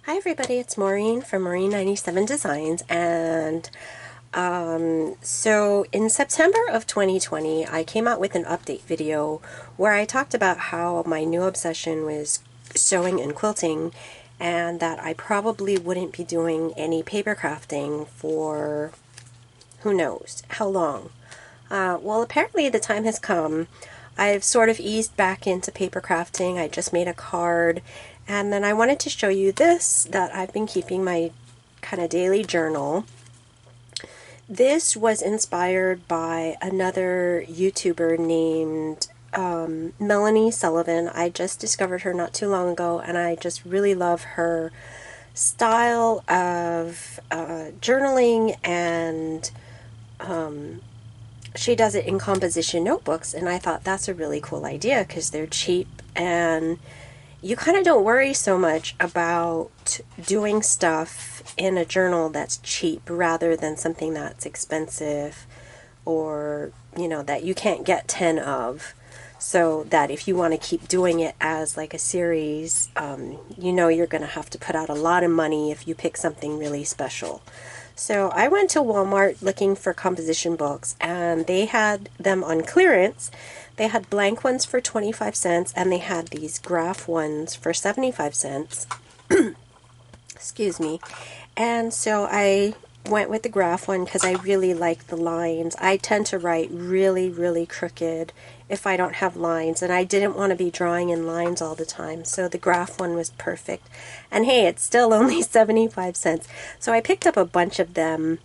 Hi everybody, it's Maureen from Maureen97 Designs, and so in September of 2020 I came out with an update video where I talked about how my new obsession was sewing and quilting, and that I probably wouldn't be doing any paper crafting for who knows how long. Well, apparently the time has come. I've sort of eased back into paper crafting. I just made a card, and then I wanted to show you this that I've been keeping my kind of daily journal. This was inspired by another YouTuber named Melanie Sullivan. I just discovered her not too long ago, and I just really love her style of journaling, and she does it in composition notebooks, and I thought that's a really cool idea because they're cheap and you kind of don't worry so much about doing stuff in a journal that's cheap rather than something that's expensive, or that you can't get 10 of, so that if you want to keep doing it as like a series, you're going to have to put out a lot of money if you pick something really special. So I went to Walmart looking for composition books, and they had them on clearance. They had blank ones for 25 cents, and they had these graph ones for 75 cents. Excuse me. And so I went with the graph one because I really like the lines. I tend to write really, really crooked if I don't have lines, and I didn't want to be drawing in lines all the time, so the graph one was perfect. And hey, it's still only 75 cents. So I picked up a bunch of them.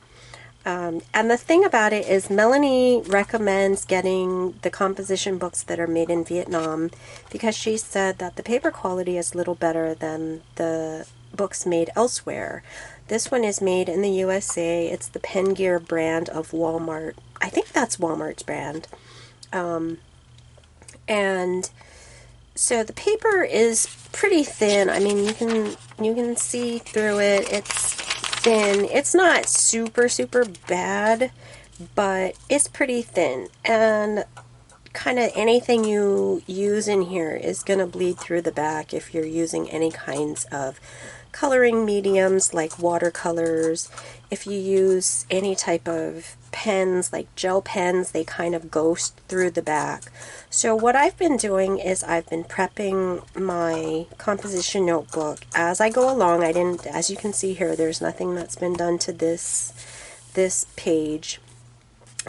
And the thing about it is Melanie recommends getting the composition books that are made in Vietnam because she said that the paper quality is a little better than the books made elsewhere. This one is made in the USA. It's the Pen Gear brand of Walmart. I think that's Walmart's brand. And so the paper is pretty thin. I mean, you can see through it. It's thin. It's not super, super bad, but it's pretty thin. And kind of anything you use in here is going to bleed through the back if you're using any kinds of coloring mediums like watercolors. If you use any type of pens like gel pens, they kind of ghost through the back. So what I've been doing is I've been prepping my composition notebook as I go along. As you can see here, there's nothing that's been done to this page.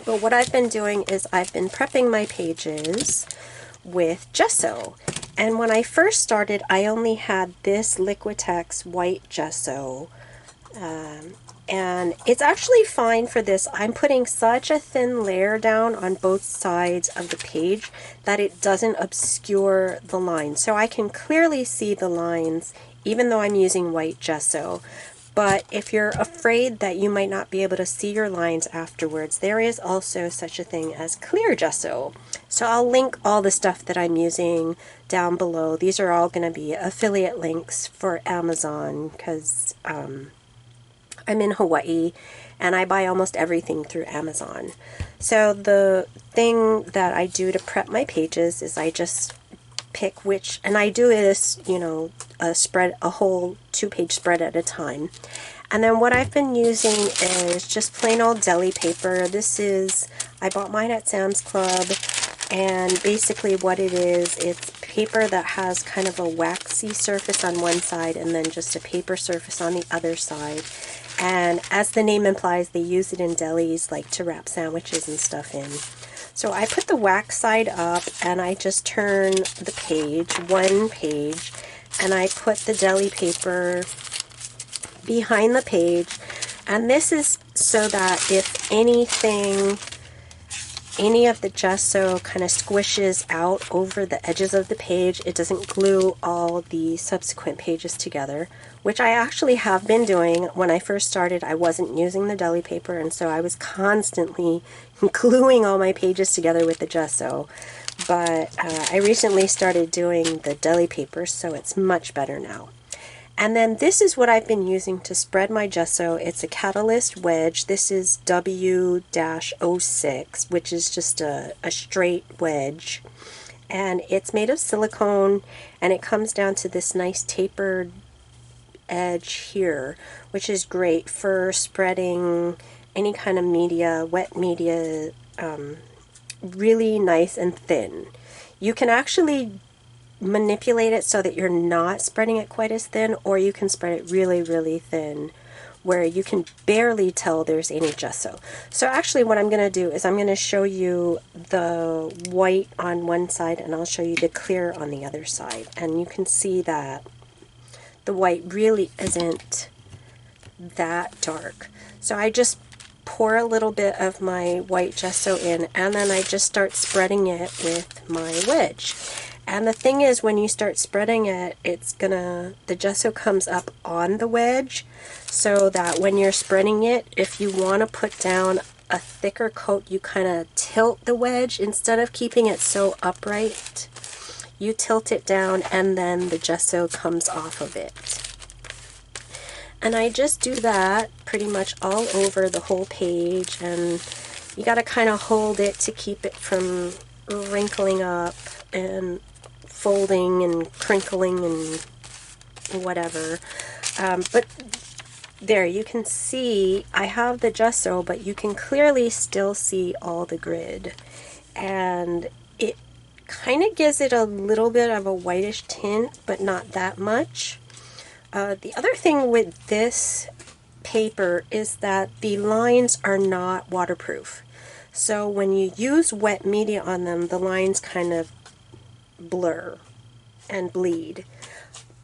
But what I've been doing is I've been prepping my pages with gesso. And when I first started, I only had this Liquitex white gesso. And it's actually fine for this. I'm putting such a thin layer down on both sides of the page that it doesn't obscure the lines. So I can clearly see the lines even though I'm using white gesso. But if you're afraid that you might not be able to see your lines afterwards, there is also such a thing as clear gesso. So I'll link all the stuff that I'm using down below. These are all going to be affiliate links for Amazon because I'm in Hawaii and I buy almost everything through Amazon. So the thing that I do to prep my pages is I just pick which, and I do this, a whole 2-page spread at a time. And then what I've been using is just plain old deli paper. I bought mine at Sam's Club, and basically what it is, it's paper that has kind of a waxy surface on one side and then just a paper surface on the other side. And as the name implies, they use it in delis like to wrap sandwiches and stuff in. So I put the wax side up and I just turn the page, one page, and I put the deli paper behind the page. And this is so that if any of the gesso kind of squishes out over the edges of the page, it doesn't glue all the subsequent pages together, which I actually have been doing. When I first started, I wasn't using the deli paper, and so I was constantly gluing all my pages together with the gesso. But I recently started doing the deli paper, so it's much better now. And then this is what I've been using to spread my gesso. It's a Catalyst Wedge. This is W-06, which is just a straight wedge. And it's made of silicone, and it comes down to this nice tapered edge here, which is great for spreading any kind of media, wet media, really nice and thin. You can actually manipulate it so that you're not spreading it quite as thin, or you can spread it really, really thin where you can barely tell there's any gesso. So actually what I'm going to do is I'm going to show you the white on one side and I'll show you the clear on the other side. And you can see that the white really isn't that dark. So I just pour a little bit of my white gesso in and then I just start spreading it with my wedge. And the thing is, when you start spreading it, the gesso comes up on the wedge, so that when you're spreading it, if you want to put down a thicker coat, you kind of tilt the wedge. Instead of keeping it so upright, you tilt it down and then the gesso comes off of it. And I just do that pretty much all over the whole page, and you got to kind of hold it to keep it from wrinkling up and folding and crinkling and whatever. But there, you can see I have the gesso, but you can clearly still see all the grid. And it kind of gives it a little bit of a whitish tint, but not that much. The other thing with this paper is that the lines are not waterproof. So when you use wet media on them, the lines kind of blur and bleed.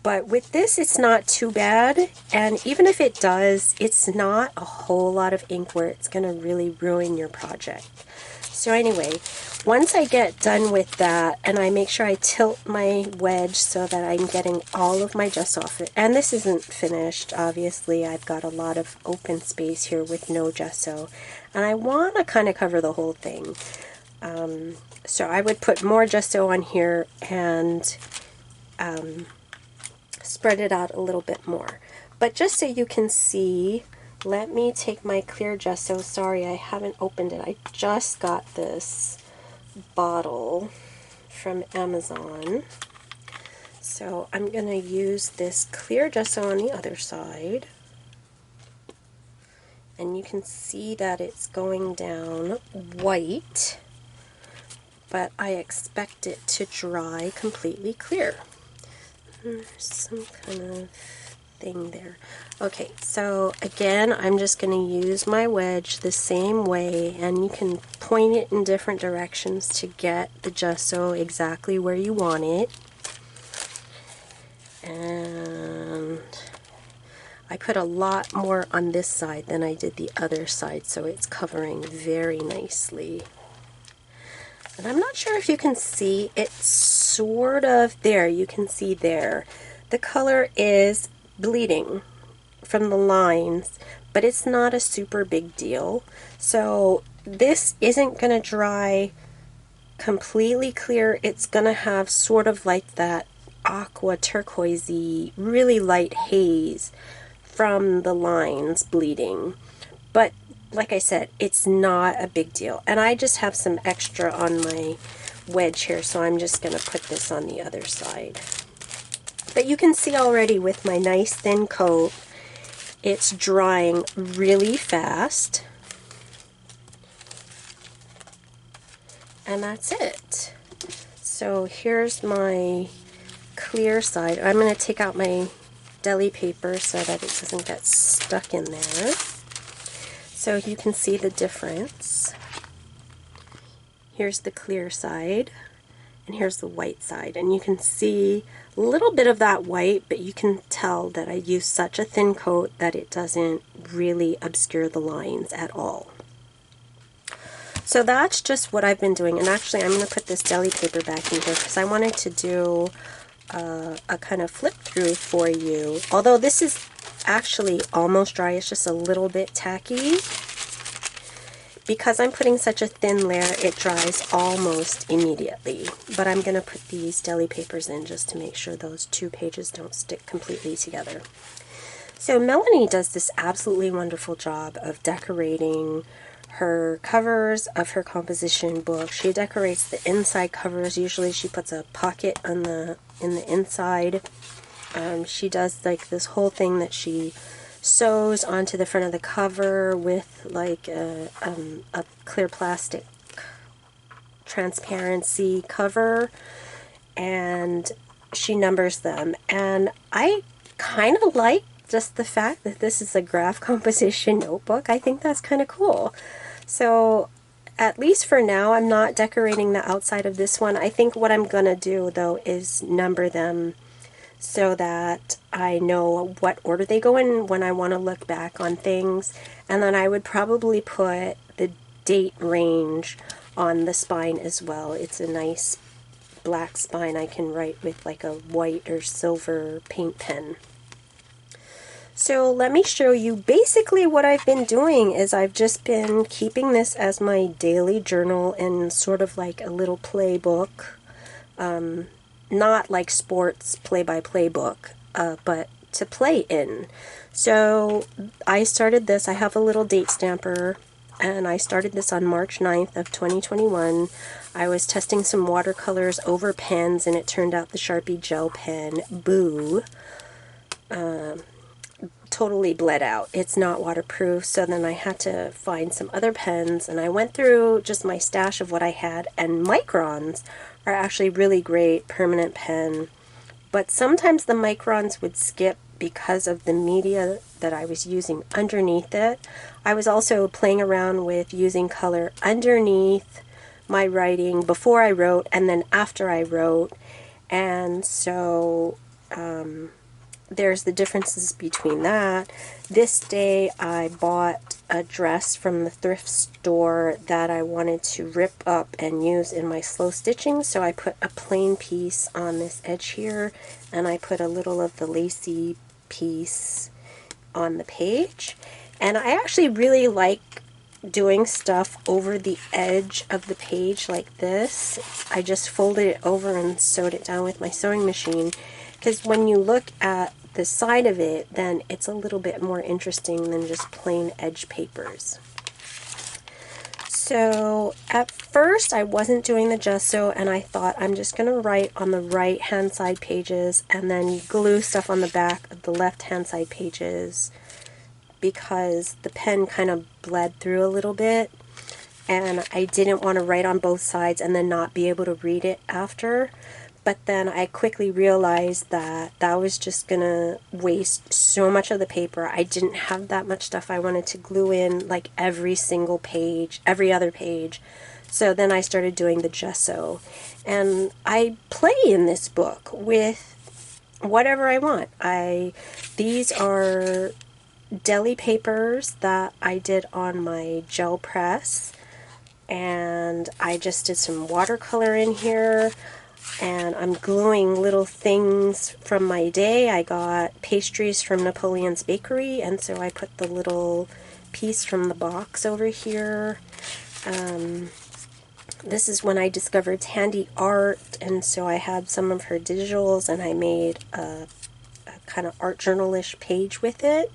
But with this, it's not too bad, and even if it does, it's not a whole lot of ink where it's going to really ruin your project. So anyway, once I get done with that, and I make sure I tilt my wedge so that I'm getting all of my gesso off it, and this isn't finished, obviously, I've got a lot of open space here with no gesso, and I want to kind of cover the whole thing. So I would put more gesso on here and spread it out a little bit more. But just so you can see, let me take my clear gesso. Sorry, I haven't opened it. I just got this bottle from Amazon. So I'm going to use this clear gesso on the other side. And you can see that it's going down white, but I expect it to dry completely clear. There's some kind of thing there. Okay, so again, I'm just going to use my wedge the same way, and you can point it in different directions to get the gesso exactly where you want it. And I put a lot more on this side than I did the other side, so it's covering very nicely. And I'm not sure if you can see, it's sort of there, you can see there. The color is bleeding from the lines, but it's not a super big deal. So this isn't going to dry completely clear. It's going to have sort of like that aqua turquoisey, really light haze from the lines bleeding. But like I said, it's not a big deal. And I just have some extra on my wedge here, so I'm just going to put this on the other side. But you can see already with my nice thin coat, it's drying really fast. And that's it. So here's my clear side. I'm going to take out my deli paper so that it doesn't get stuck in there. So you can see the difference. Here's the clear side, and here's the white side. And you can see a little bit of that white, but you can tell that I used such a thin coat that it doesn't really obscure the lines at all. So that's just what I've been doing. And actually, I'm going to put this deli paper back in here because I wanted to do a kind of flip through for you. Although this is actually almost dry, it's just a little bit tacky. Because I'm putting such a thin layer, it dries almost immediately. But I'm going to put these deli papers in just to make sure those two pages don't stick completely together. So Melanie does this absolutely wonderful job of decorating her covers of her composition book. She decorates the inside covers. Usually she puts a pocket on in the inside. She does like this whole thing that she sews onto the front of the cover with like a clear plastic transparency cover, and she numbers them. And I kind of like just the fact that this is a graph composition notebook. I think that's kind of cool. So at least for now, I'm not decorating the outside of this one. I think what I'm going to do, though, is number them so that I know what order they go in when I want to look back on things. And then I would probably put the date range on the spine as well. It's a nice black spine I can write with like a white or silver paint pen. So let me show you basically what I've been doing is I've just been keeping this as my daily journal and sort of like a little playbook. Not like sports play-by-play book, but to play in. So I started this, I have a little date stamper, and I started this on March 9th of 2021. I was testing some watercolors over pens, and it turned out the Sharpie gel pen, boo, totally bled out. It's not waterproof, so then I had to find some other pens, and I went through just my stash of what I had, and microns are actually really great permanent pen, but sometimes the microns would skip because of the media that I was using underneath it. I was also playing around with using color underneath my writing before I wrote and then after I wrote, and so there's the differences between that. This day I bought a dress from the thrift store that I wanted to rip up and use in my slow stitching, so I put a plain piece on this edge here, and I put a little of the lacy piece on the page. And I actually really like doing stuff over the edge of the page like this. I just folded it over and sewed it down with my sewing machine, because when you look at the side of it, then it's a little bit more interesting than just plain edge papers. So at first I wasn't doing the gesso, and I thought I'm just going to write on the right hand side pages and then glue stuff on the back of the left hand side pages, because the pen kind of bled through a little bit and I didn't want to write on both sides and then not be able to read it after. But then I quickly realized that that was just going to waste so much of the paper. I didn't have that much stuff I wanted to glue in, like every single page, every other page. So then I started doing the gesso. And I play in this book with whatever I want. These are deli papers that I did on my gel press. And I just did some watercolor in here. And I'm gluing little things from my day. I got pastries from Napoleon's Bakery, and so I put the little piece from the box over here. This is when I discovered Tandy art, and so I had some of her digitals, and I made a kind of art journal-ish page with it.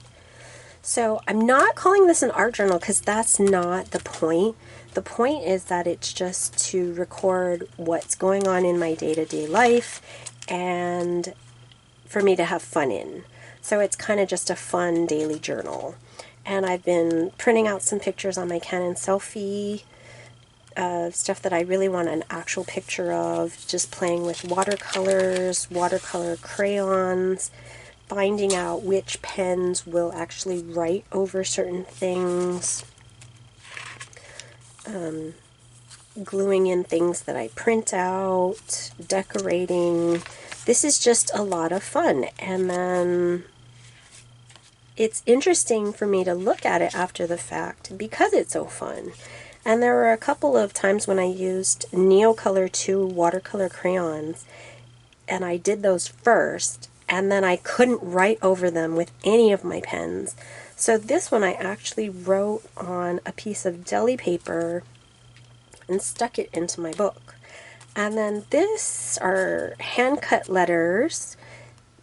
So I'm not calling this an art journal because that's not the point. The point is that it's just to record what's going on in my day-to-day life and for me to have fun in. So it's kind of just a fun daily journal. And I've been printing out some pictures on my Canon selfie, stuff that I really want an actual picture of, just playing with watercolors, watercolor crayons, finding out which pens will actually write over certain things, gluing in things that I print out, decorating. This is just a lot of fun, and then it's interesting for me to look at it after the fact because it's so fun. And there were a couple of times when I used Neocolor 2 watercolor crayons, and I did those first, and then I couldn't write over them with any of my pens. So this one I actually wrote on a piece of deli paper and stuck it into my book. And then this are hand-cut letters.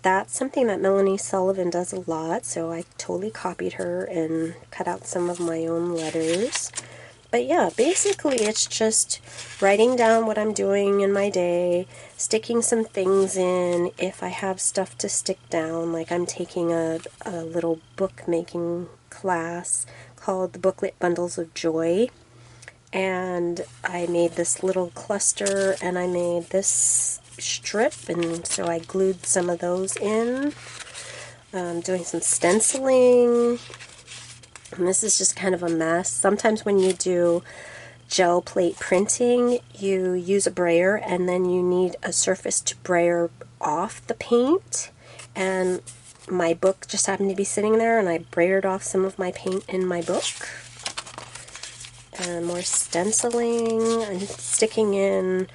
That's something that Melanie Sullivan does a lot, so I totally copied her and cut out some of my own letters. But yeah, basically it's just writing down what I'm doing in my day, sticking some things in if I have stuff to stick down, like I'm taking a little bookmaking class called the Booklet Bundles of Joy. And I made this little cluster and I made this strip, and so I glued some of those in. Doing some stenciling. And this is just kind of a mess. Sometimes when you do gel plate printing, you use a brayer and then you need a surface to brayer off the paint. And my book just happened to be sitting there and I brayered off some of my paint in my book. And more stenciling. I'm sticking in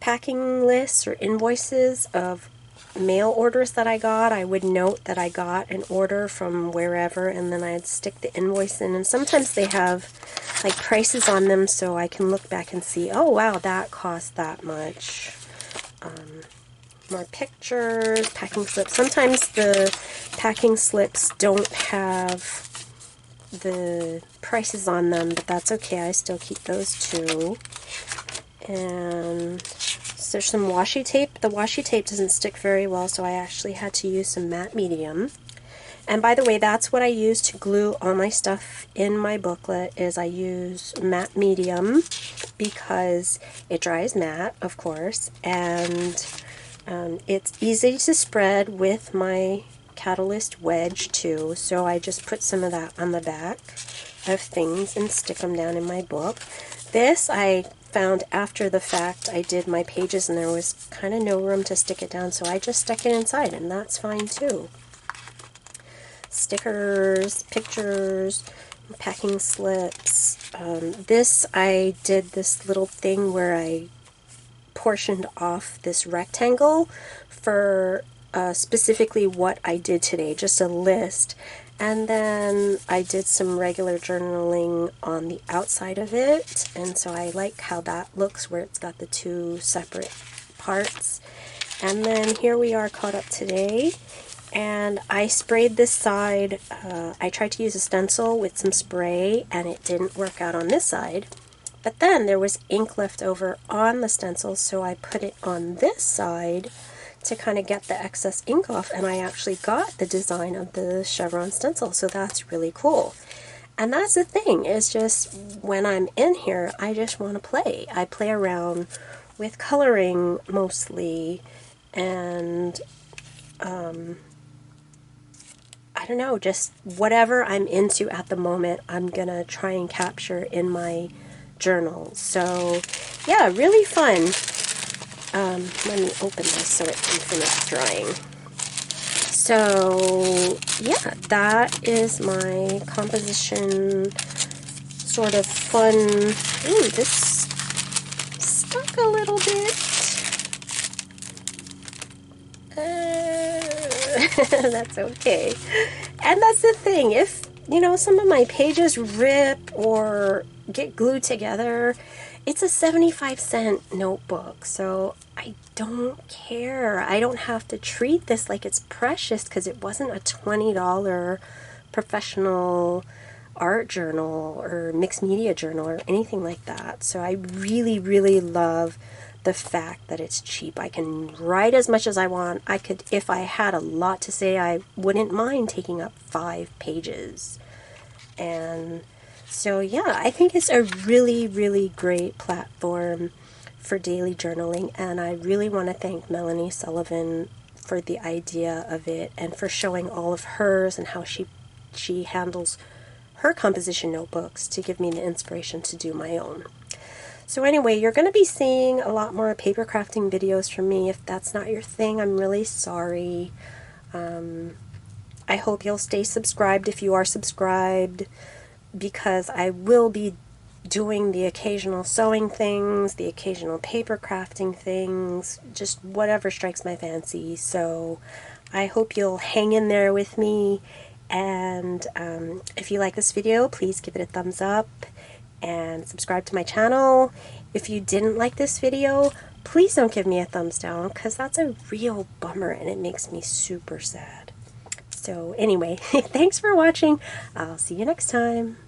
packing lists or invoices of mail orders that I got. I would note that I got an order from wherever, and then I'd stick the invoice in. And sometimes they have like prices on them, so I can look back and see, oh wow, that cost that much. More pictures, packing slips. Sometimes the packing slips don't have the prices on them, but that's okay. I still keep those too. And so there's some washi tape. The washi tape doesn't stick very well, so I actually had to use some matte medium. And by the way, that's what I use to glue all my stuff in my booklet, is I use matte medium because it dries matte, of course, and it's easy to spread with my Catalyst Wedge too, so I just put some of that on the back of things and stick them down in my book. This I found after the fact. I did my pages and there was kind of no room to stick it down, so I just stuck it inside, and that's fine too. Stickers, pictures, packing slips. This, I did this little thing where I portioned off this rectangle for specifically what I did today, just a list. And then I did some regular journaling on the outside of it, and so I like how that looks, where it's got the two separate parts. And then here we are caught up today, and I sprayed this side. I tried to use a stencil with some spray, and it didn't work out on this side. But then there was ink left over on the stencil, so I put it on this side to kind of get the excess ink off, and I actually got the design of the chevron stencil, so that's really cool. And that's the thing, is just when I'm in here, I just want to play. I play around with coloring mostly, and I don't know, just whatever I'm into at the moment, I'm gonna try and capture in my journal. So yeah, really fun. Let me open this so it can finish drying. So yeah, that is my composition sort of fun. Ooh, this stuck a little bit. That's okay. And that's the thing, if, you know, some of my pages rip or get glued together, it's a 75-cent notebook, so I don't care. I don't have to treat this like it's precious, because it wasn't a $20 professional art journal or mixed media journal or anything like that. So I really, really love the fact that it's cheap. I can write as much as I want. I could, if I had a lot to say, I wouldn't mind taking up 5 pages. And so yeah, I think it's a really, really great platform for daily journaling, and I really want to thank Melanie Sullivan for the idea of it and for showing all of hers and how she handles her composition notebooks to give me the inspiration to do my own. So anyway, you're going to be seeing a lot more paper crafting videos from me. If that's not your thing, I'm really sorry. I hope you'll stay subscribed if you are subscribed, because I will be doing the occasional sewing things, the occasional paper crafting things, just whatever strikes my fancy. So I hope you'll hang in there with me, and if you like this video, please give it a thumbs up and subscribe to my channel. If you didn't like this video, please don't give me a thumbs down, because that's a real bummer and it makes me super sad. So anyway, thanks for watching. I'll see you next time.